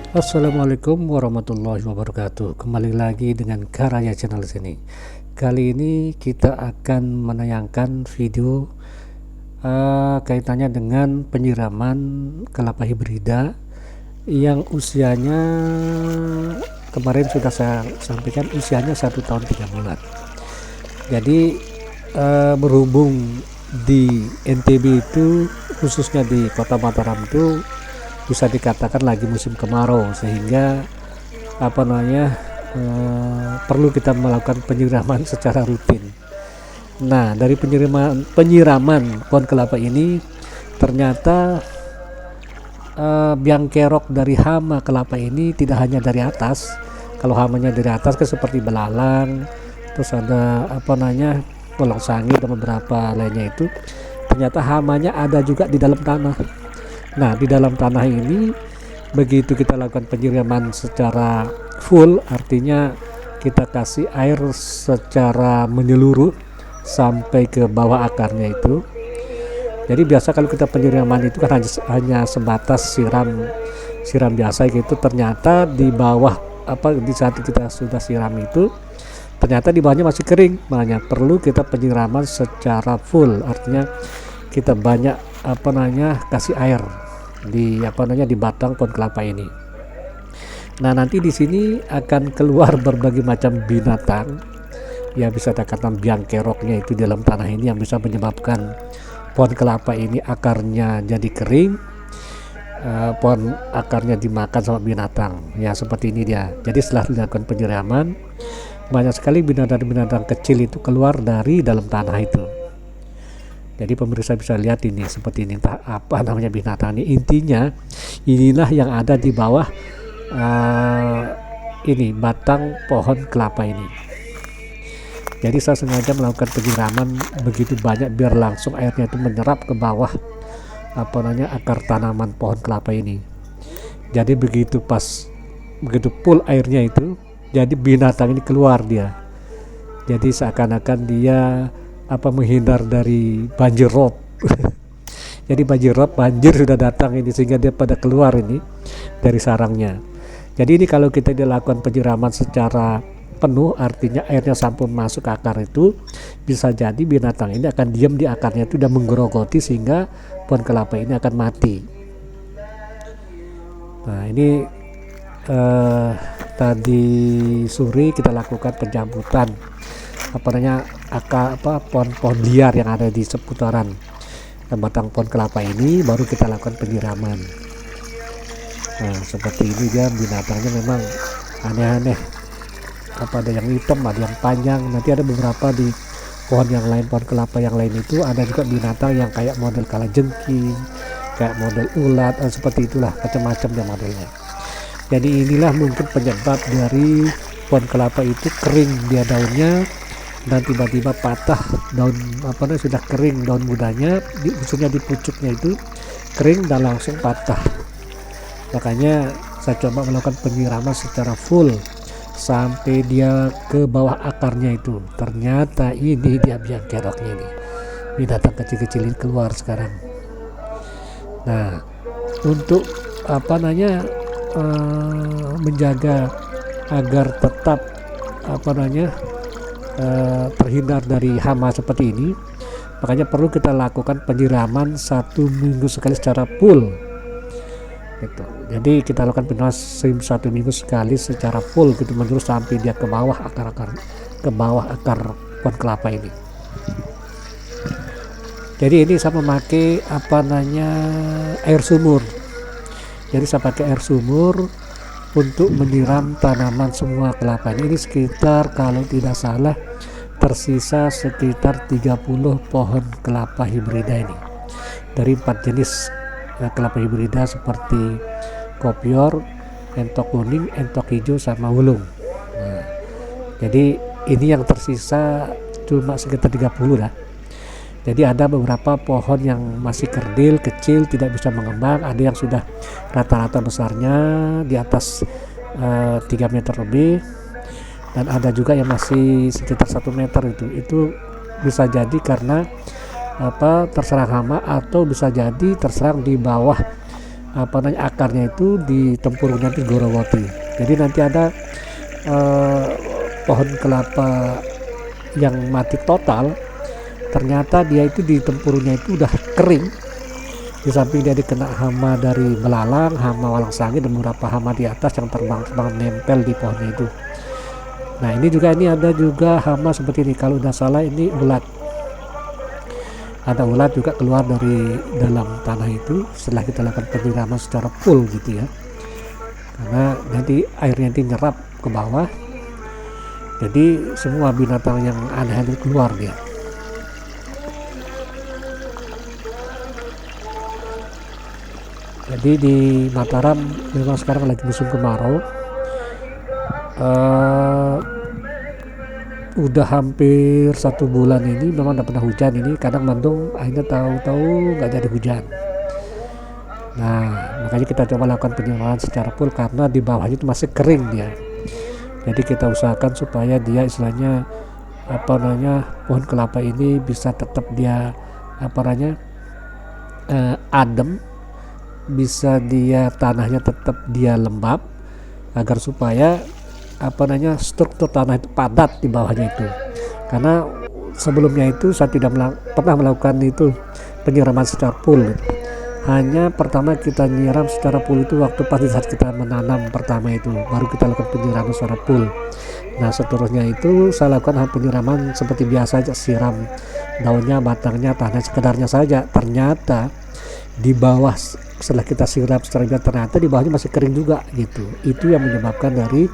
Assalamualaikum warahmatullahi wabarakatuh. Kembali lagi dengan Karya Channel sini. Kali ini kita akan menayangkan video kaitannya dengan penyiraman kelapa hibrida yang usianya kemarin sudah saya sampaikan, usianya 1 tahun 3 bulan. Jadi berhubung di NTB itu, khususnya di Kota Mataram itu bisa dikatakan lagi musim kemarau, sehingga perlu kita melakukan penyiraman secara rutin. Nah, dari penyiraman pohon kelapa ini ternyata biang kerok dari hama kelapa ini tidak hanya dari atas. Kalau hamanya dari atas kan seperti belalang, terus ada bolong sangit dan beberapa lainnya, itu ternyata hamanya ada juga di dalam tanah. Nah, di dalam tanah ini begitu kita lakukan penyiraman secara full, artinya kita kasih air secara menyeluruh sampai ke bawah akarnya itu. Jadi biasa kalau kita penyiraman itu kan hanya sebatas siram biasa gitu. Ternyata di bawah di saat kita sudah siram itu, ternyata di bawahnya masih kering. Makanya perlu kita penyiraman secara full, artinya kita banyak kasih air di batang pohon kelapa ini. Nah, nanti di sini akan keluar berbagai macam binatang, ya bisa dikatakan biang keroknya itu di dalam tanah ini, yang bisa menyebabkan pohon kelapa ini akarnya jadi kering, pohon akarnya dimakan sama binatang, ya seperti ini dia. Jadi setelah dilakukan penyiraman, banyak sekali binatang-binatang kecil itu keluar dari dalam tanah itu. Jadi pemirsa bisa lihat ini seperti ini, entah apa namanya binatang ini. Intinya inilah yang ada di bawah ini batang pohon kelapa ini. Jadi saya sengaja melakukan penyiraman begitu banyak biar langsung airnya itu menyerap ke bawah akar tanaman pohon kelapa ini. Jadi begitu full airnya itu, jadi binatang ini keluar dia. Jadi seakan-akan dia menghindar dari banjir rob. Jadi banjir sudah datang ini, sehingga dia pada keluar ini dari sarangnya. Jadi ini kalau kita dilakukan penyiraman secara penuh, artinya airnya sampai masuk ke akar itu, bisa jadi binatang ini akan diam di akarnya itu dan menggerogoti, sehingga pohon kelapa ini akan mati. Nah, ini tadi sore kita lakukan penjambutan pohon-pohon liar yang ada di seputaran batang pohon kelapa ini, baru kita lakukan penyiraman. Nah, seperti ini dia binatangnya memang aneh-aneh, ada yang hitam, ada yang panjang. Nanti ada beberapa di pohon yang lain, pohon kelapa yang lain itu ada juga binatang yang kayak model kalajengking, kayak model ulat, seperti itulah, macam-macam ya modelnya. Jadi inilah mungkin penyebab dari pohon kelapa itu kering dia daunnya, dan tiba-tiba patah daun sudah kering daun mudanya, khususnya di pucuknya itu kering dan langsung patah. Makanya saya coba melakukan penyiraman secara full sampai dia ke bawah akarnya itu. Ternyata ini dia biang keroknya ini, binatang kecil-kecil ini keluar sekarang. Nah, untuk menjaga agar tetap terhindar dari hama seperti ini, makanya perlu kita lakukan penyiraman 1 minggu sekali secara full gitu. Jadi kita lakukan penyiraman 1 minggu sekali secara full gitu, menerus sampai dia ke bawah akar pohon kelapa ini. Jadi ini saya memakai air sumur. Jadi saya pakai air sumur untuk menyiram tanaman semua kelapa ini. Sekitar, kalau tidak salah, tersisa sekitar 30 pohon kelapa hibrida ini dari 4 jenis kelapa hibrida, seperti kopior, entok kuning, entok hijau, sama wulung. Nah, jadi ini yang tersisa cuma sekitar 30 lah. Jadi ada beberapa pohon yang masih kerdil, kecil, tidak bisa mengembang. Ada yang sudah rata-rata besarnya di atas 3 meter lebih, dan ada juga yang masih sekitar 1 meter. Itu bisa jadi karena terserang hama, atau bisa jadi terserang di bawah akarnya itu di tempurungnya itu gorowoti. Jadi nanti ada pohon kelapa yang mati total, ternyata dia itu di tempurungnya itu udah kering. Di samping dia dikena hama dari belalang, hama walang sangit, dan beberapa hama di atas yang terbang-terbang nempel di pohonnya itu. Nah ini ada juga hama seperti ini, kalau udah salah ini ulat. Ada ulat juga keluar dari dalam tanah itu setelah kita lakukan penyiraman secara full gitu ya, karena nanti airnya nanti nyerap ke bawah, jadi semua binatang yang aneh itu keluar dia. Jadi di Mataram memang sekarang lagi musim kemarau, udah hampir 1 bulan ini memang tidak pernah hujan. Ini kadang mendung, akhirnya tahu-tahu nggak jadi hujan. Nah makanya kita coba lakukan penyiraman secara full, karena di bawahnya itu masih kering dia. Jadi kita usahakan supaya dia istilahnya pohon kelapa ini bisa tetap dia adem, bisa dia tanahnya tetap dia lembab, agar supaya struktur tanah itu padat di bawahnya itu. Karena sebelumnya itu saya tidak pernah melakukan itu penyiraman secara full. Hanya pertama kita nyiram secara full itu waktu pas saat kita menanam pertama itu, baru kita lakukan penyiraman secara full. Nah seterusnya itu saya lakukan penyiraman seperti biasa aja, siram daunnya, batangnya, tanahnya sekedarnya saja. Ternyata di bawah setelah kita siram secara biasa, ternyata di bawahnya masih kering juga gitu. Itu yang menyebabkan dari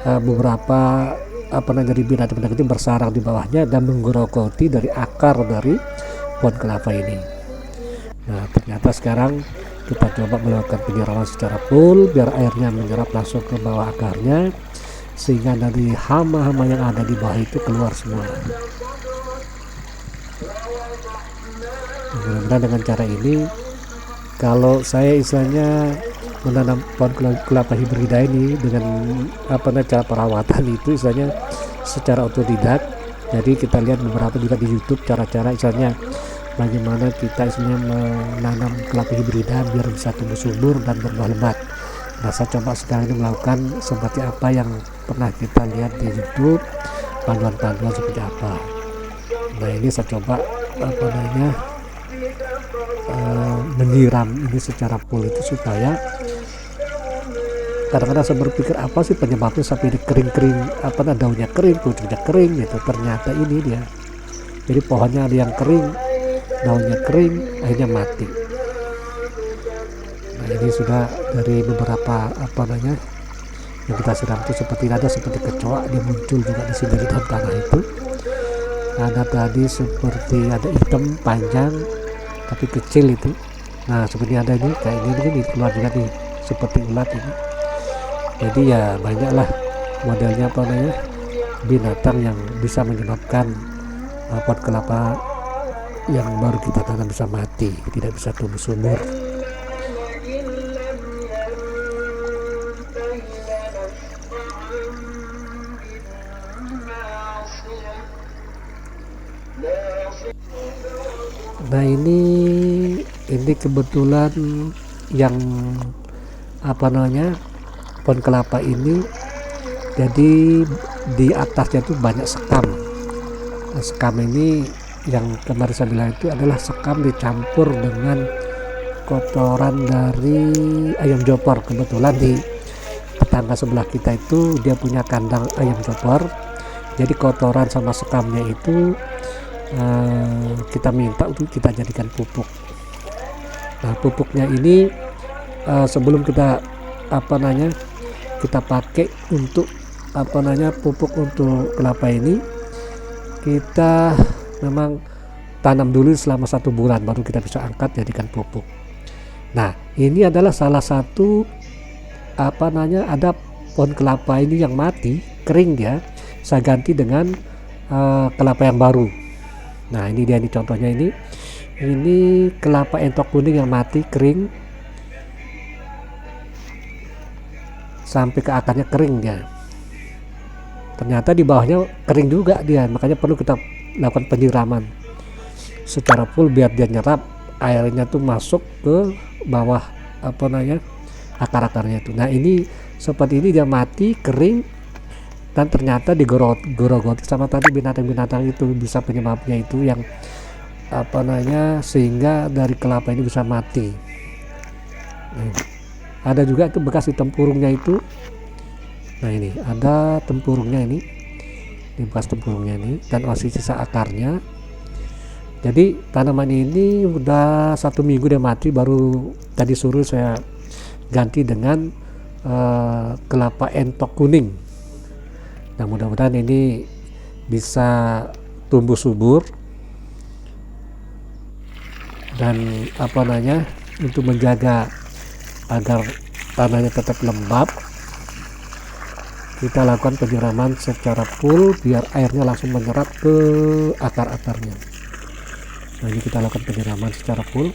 beberapa dari binatang-binatang itu bersarang di bawahnya dan menggerogoti dari akar dari pohon kelapa ini. Nah ternyata sekarang kita coba melakukan penyiraman secara full biar airnya menyerap langsung ke bawah akarnya, sehingga dari hama-hama yang ada di bawah itu keluar semua. Mudah-mudahan dengan cara ini, kalau saya istilahnya menanam pohon kelapa hibrida ini dengan cara perawatan itu istilahnya secara otodidak. Jadi kita lihat beberapa juga di YouTube cara-cara istilahnya bagaimana kita istilahnya menanam kelapa hibrida biar bisa tumbuh subur dan berbuah lebat. Nah saya coba sekarang ini melakukan seperti apa yang pernah kita lihat di YouTube, panduan-panduan seperti apa. Nah ini saya coba menyiram ini secara full itu, supaya kadang-kadang saya berpikir apa sih penyebabnya sampai ini kering-kering, daunnya kering, pucuknya kering gitu. Ternyata ini dia, jadi pohonnya ada yang kering, daunnya kering, akhirnya mati. Nah ini sudah dari beberapa yang kita siram itu seperti kecoa, dia muncul juga di sini di dalam tanah itu. Ada tadi seperti ada hitam panjang tapi kecil itu. Nah seperti ada ini kayak ini keluar juga nih seperti ulat ini. Jadi ya banyaklah modelnya binatang yang bisa menyebabkan pohon kelapa yang baru kita tanam bisa mati, tidak bisa tumbuh subur. Nah ini kebetulan yang pohon kelapa ini, jadi di atasnya itu banyak sekam. Nah, sekam ini yang kemarin saya bilang itu adalah sekam dicampur dengan kotoran dari ayam jopor. Kebetulan di tetangga sebelah kita itu dia punya kandang ayam jopor, jadi kotoran sama sekamnya itu kita minta untuk kita jadikan pupuk. Nah pupuknya ini sebelum kita kita pakai untuk pupuk untuk kelapa ini, kita memang tanam dulu selama 1 bulan baru kita bisa angkat jadikan pupuk. Nah ini adalah salah satu ada pohon kelapa ini yang mati kering, dia saya ganti dengan kelapa yang baru. Nah ini dia, ini contohnya ini kelapa entok kuning yang mati kering sampai ke akarnya kering dia. Ternyata di bawahnya kering juga dia, makanya perlu kita lakukan penyiraman secara full biar dia nyerap airnya tuh masuk ke bawah apa namanya, akar-akarnya itu. Nah ini seperti ini dia mati kering dan ternyata digorogoti sama tadi binatang-binatang itu, bisa penyebabnya itu yang apa namanya, sehingga dari kelapa ini bisa mati. Nah, ada juga itu bekas di tempurungnya itu. Nah ini ada tempurungnya ini bekas tempurungnya ini, dan masih sisa akarnya. Jadi tanaman ini udah 1 minggu dia mati, baru tadi suruh saya ganti dengan kelapa entok kuning. Nah mudah-mudahan ini bisa tumbuh subur dan apa namanya, untuk menjaga agar tanahnya tetap lembab, kita lakukan penyiraman secara full biar airnya langsung menyerap ke akar-akarnya. Nah ini kita lakukan penyiraman secara full.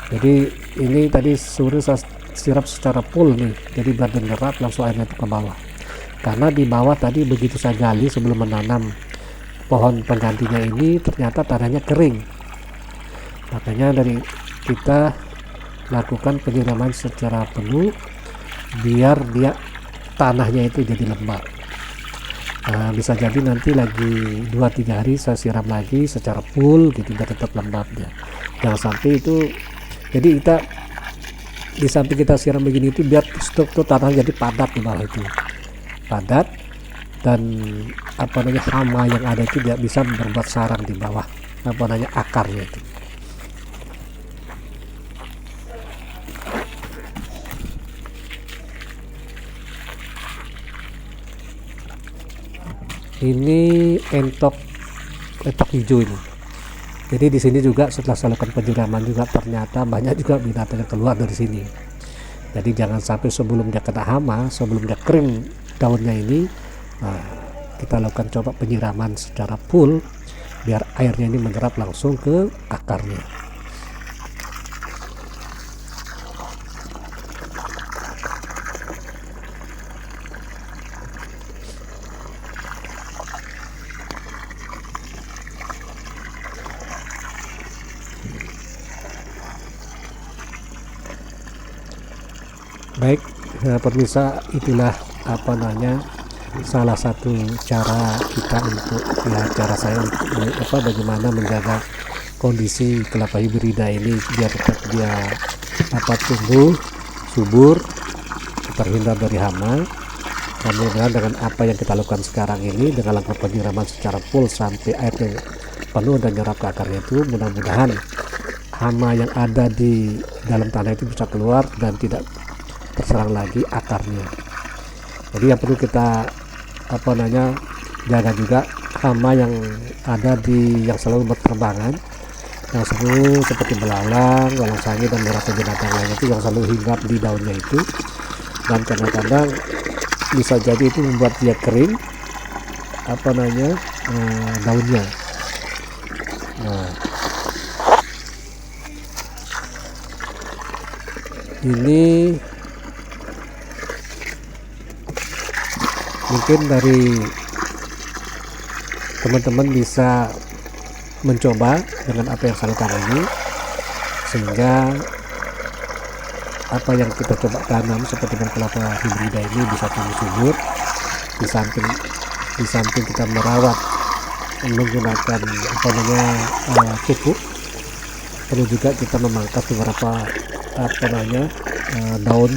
Jadi ini tadi sore saya siram secara full nih, jadi biar menyerap langsung airnya itu ke bawah. Karena di bawah tadi begitu saya gali sebelum menanam pohon penggantinya ini, ternyata tanahnya kering. Makanya dari kita lakukan penyiraman secara penuh biar dia tanahnya itu jadi lembab. Nah, bisa jadi nanti lagi 2-3 hari saya siram lagi secara full gitu biar tetap lembabnya. Jangan sampai itu, jadi kita di samping kita siram begini itu biar struktur tanah jadi padat di bawah itu, padat, dan apa namanya, hama yang ada itu tidak bisa berbuat sarang di bawah apa namanya akarnya itu. Ini entok hijau ini. Jadi di sini juga setelah saya lakukan penyiraman juga ternyata banyak juga binatang yang keluar dari sini. Jadi jangan sampai sebelum dia kena hama, sebelum dia kering daunnya ini, nah, kita lakukan coba penyiraman secara full biar airnya ini menyerap langsung ke akarnya. Baik, pemirsa, itulah apa namanya salah satu cara kita untuk cara saya untuk bagaimana menjaga kondisi kelapa hibrida ini biar tetap dia tumbuh subur, terhindar dari hama. Dan mudah-mudahan dengan apa yang kita lakukan sekarang ini, dengan langkah penyiraman secara full sampai airnya penuh dan nyerap ke akarnya itu, mudah-mudahan hama yang ada di dalam tanah itu bisa keluar dan tidak terserang lagi akarnya. Jadi yang perlu kita jaga juga hama yang ada yang selalu berterbangan, yang selalu seperti belalang, walang sangi dan beberapa binatang lainnya itu yang selalu hinggap di daunnya itu, dan kadang-kadang bisa jadi itu membuat dia kering daunnya. Nah ini mungkin dari teman-teman bisa mencoba dengan apa yang saya lakukan ini, sehingga apa yang kita coba tanam seperti kelapa hibrida ini bisa tumbuh subur. Di samping kita merawat menggunakan pupuk, perlu juga kita memangkas beberapa daun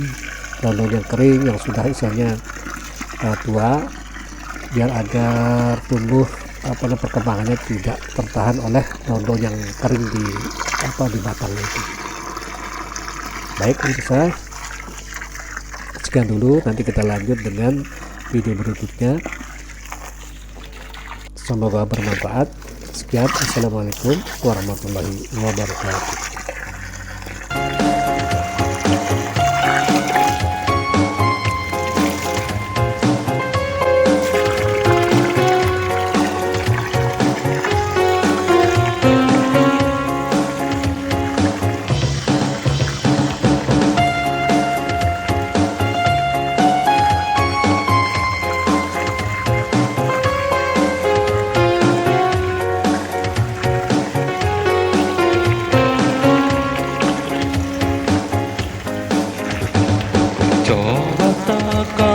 yang kering yang sudah isinya tua, biar agar tumbuh perkembangannya tidak tertahan oleh daun-daun yang kering di batangnya itu. Baik, pemirsa, sekian dulu, nanti kita lanjut dengan video berikutnya. Semoga bermanfaat. Sekian, assalamualaikum warahmatullahi wabarakatuh. Coba tak